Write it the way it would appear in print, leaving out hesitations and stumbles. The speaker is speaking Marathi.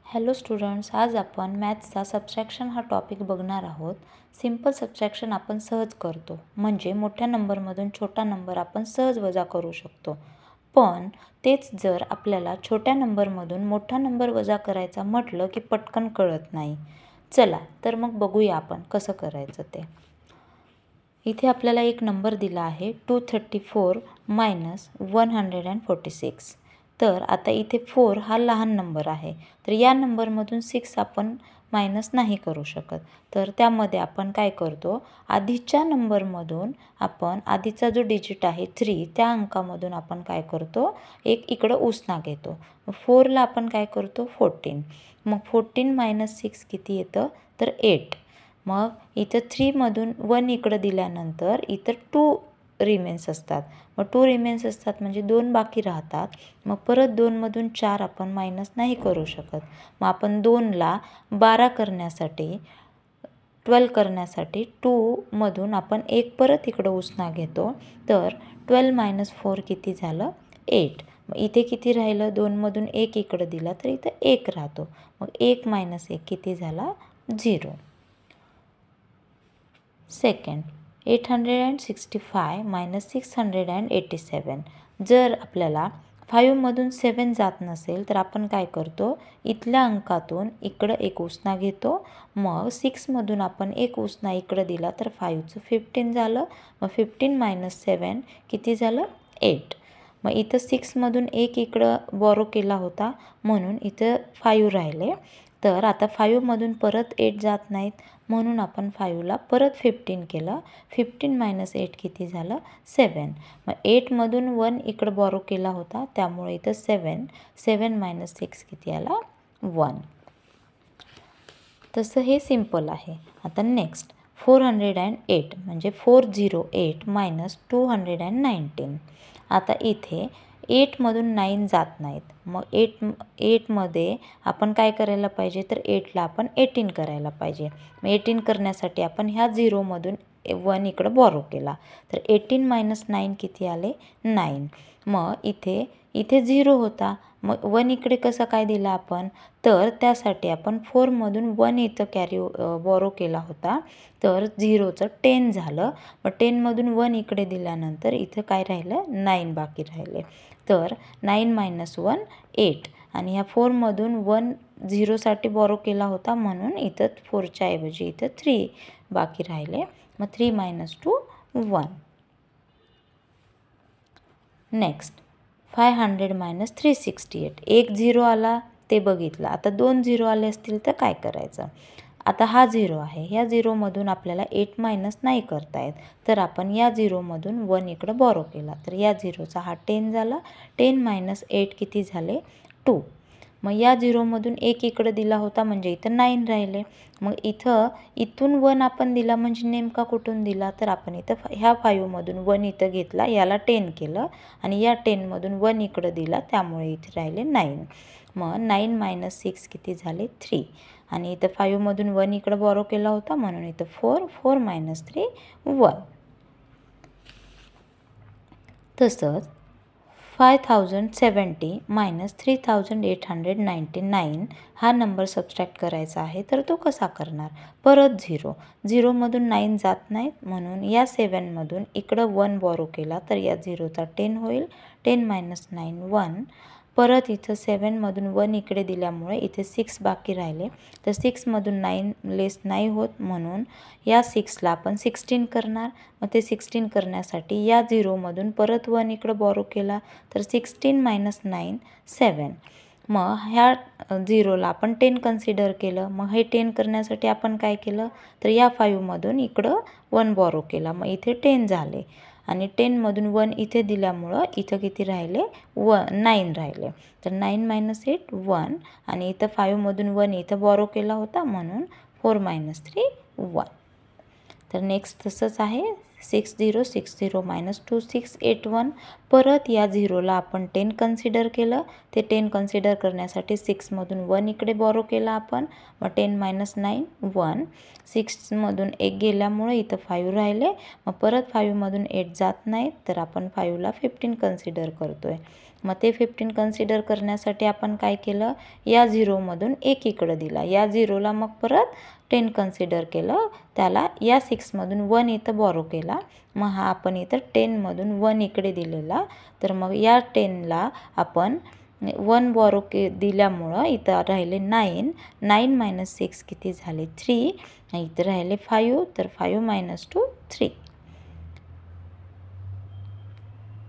हॅलो स्टुडंट्स, आज आपण मॅथ्सचा सबट्रॅक्शन हा टॉपिक बघणार आहोत. सिंपल सबट्रॅक्शन आपण सहज करतो, म्हणजे मोठ्या नंबरमधून छोटा नंबर आपण सहज वजा करू शकतो. पण तेच जर आपल्याला छोट्या नंबरमधून मोठा नंबर वजा करायचा म्हटलं की पटकन कळत नाही. चला तर मग बघूया आपण कसं करायचं ते. इथे आपल्याला एक नंबर दिला आहे 234 - 146. तर आता इथे 4 हा लहान नंबर आहे, तर या नंबरमधून 6 आपण मायनस नाही करू शकत. तर त्यामध्ये आपण काय करतो, आधीच्या नंबरमधून आपण आधीचा जो डिजिट आहे 3 त्या अंकामधून आपण काय करतो, एक इकडं उसना घेतो. 4ला आपण काय करतो 14. मग 14 - 6 किती येतं तर 8. मग इथं 3मधून 1 इकडं दिल्यानंतर इथं 2 रिमेन्स असतात. मग 2 रिमेन्स असतात म्हणजे 2 बाकी राहतात. मग परत 2मधून 4 आपण मायनस नाही करू शकत. मग आपण 2ला 12 करण्यासाठी 12 करण्यासाठी 2मधून आपण एक परत इकडं उसना घेतो. तर 12 - 4 किती झालं 8. मग इथे किती राहिलं, 2मधून 1 इकडं दिला तर इथं 1 राहतो. मग 1 - 1 किती झाला 0. सेकंड 865 - 687. जर आपल्याला 5मधून 7 जात नसेल तर आपण काय करतो, इथल्या अंकातून इकडं एक उसना घेतो. मग 6मधून आपण एक उसना इकडं दिला तर 5चं 15 झालं. मग 15 - 7 किती झालं 8. मग इथं 6मधून एक इकडं बॉरो केला होता म्हणून इथं 5 राहिले. तर आता 5मधून परत 8 जात नाहीत म्हणून आपण 5ला परत 15 केलं. 15 - 8 किती झालं 7. मग 8मधून 1 इकडं बॉरो केला होता त्यामुळे इथं 7. 7 - 6 किती आला 1. तसं हे सिंपल आहे. आता नेक्स्ट 408 म्हणजे 408 - 219. आता इथे 8मधून 9 जात नाहीत. मग 8मध्ये आपण काय करायला पाहिजे तर 8ला आपण 18 करायला पाहिजे. मग 18 करण्यासाठी आपण ह्या 0मधून 1 इकडं बॉरो केला. तर 18 - 9 किती आले 9. मग इथे 0 होता. मग 1 इकडे कसं काय दिला आपण, तर त्यासाठी आपण 4मधून 1 इथं बॉरो केला होता. तर 0चं 10 झालं. मग 10मधून 1 इकडे दिल्यानंतर इथं काय राहिलं 9 बाकी राहिले. तर 9 - 1 8. आणि ह्या 4मधून 1 0साठी बॉरो केला होता म्हणून इथं 4च्या ऐवजी इथं 3 बाकी राहिले. मग 3 - 2 1. नेक्स्ट 500 - 368. एक 0 आला ते बघितलं. आता 2 0 आले असतील तर काय करायचं. आता हा 0 आहे, ह्या 0मधून आपल्याला 8 मायनस नाही करता येत. तर आपण या 0मधून 1 इकडं बॉरो केला. तर या 0चा हा 10 झाला. 10 - 8 किती झाले 2. मग या 0मधून 1 इकडं दिला होता म्हणजे इथं 9 राहिले. मग इथून 1 आपण दिला म्हणजे नेमका कुठून दिला तर आपण इथं ह्या 5मधून 1 इथं घेतला, याला 10 केलं आणि या 10मधून 1 इकडं दिला त्यामुळे इथे राहिले 9. मग 9 - 6 किती झाले 3. आणि इथं 5मधून 1 इकडं बॉरो केला होता म्हणून इथं 4. 4 - 3 1. तसंच 5070 - 3899 हा नंबर सबट्रॅक्ट करायचा आहे. तर तो कसा करणार, परत 0मधून 9 जात नाहीत म्हणून या 7मधून इकडं 1 बॉरो केला तर या 0चा 10 होईल. 10 - 9 1. परत इथं 7मधून 1 इकडे दिल्यामुळे इथे 6 बाकी राहिले. तर 6मधून 9 लेस नाही होत म्हणून या 6ला आपण 16 करणार. मग ते 16 करण्यासाठी या 0मधून परत 1 इकडं बॉरो केला तर 16 - 9 7. मग ह्या 0ला आपण 10 कन्सिडर केलं. मग हे 10 करण्यासाठी आपण काय केलं तर या 5मधून इकडं 1 बॉरो केला. मग इथे 10 झाले आणि 10मधून 1 इथे दिल्यामुळं इथं किती राहिले 9 राहिले. तर 9 - 8 1. आणि इथं 5मधून 1 इथं बॉरो केला होता म्हणून 4 - 3 1. तर नेक्स्ट तसंच आहे 6060 - 2681. परत या 0ला आपण 10 कन्सिडर केलं. ते 10 कन्सिडर करण्यासाठी 6मधून 1 इकडे बॉरो केला आपण. मग 10 - 9 1. 6मधून 1 गेल्यामुळे इथं 5 राहिले. मग परत 5मधून 8 जात नाहीत तर आपण 5ला 15 कन्सिडर करतो आहे. मग ते 15 कन्सिडर करण्यासाठी आपण काय केलं, या 0मधून 1 इकडं दिला, या 0ला मग परत 10 कन्सिडर केलं, त्याला या 6मधून 1 इथं बॉरो केला, मग हा आपण इथं 10मधून 1 इकडे दिलेला, तर मग या 10ला आपण 1 बॉरो दिल्यामुळं इथं राहिले 9, 9 - 6 किती झाले 3, इथं राहिले 5, तर 5 - 2 3.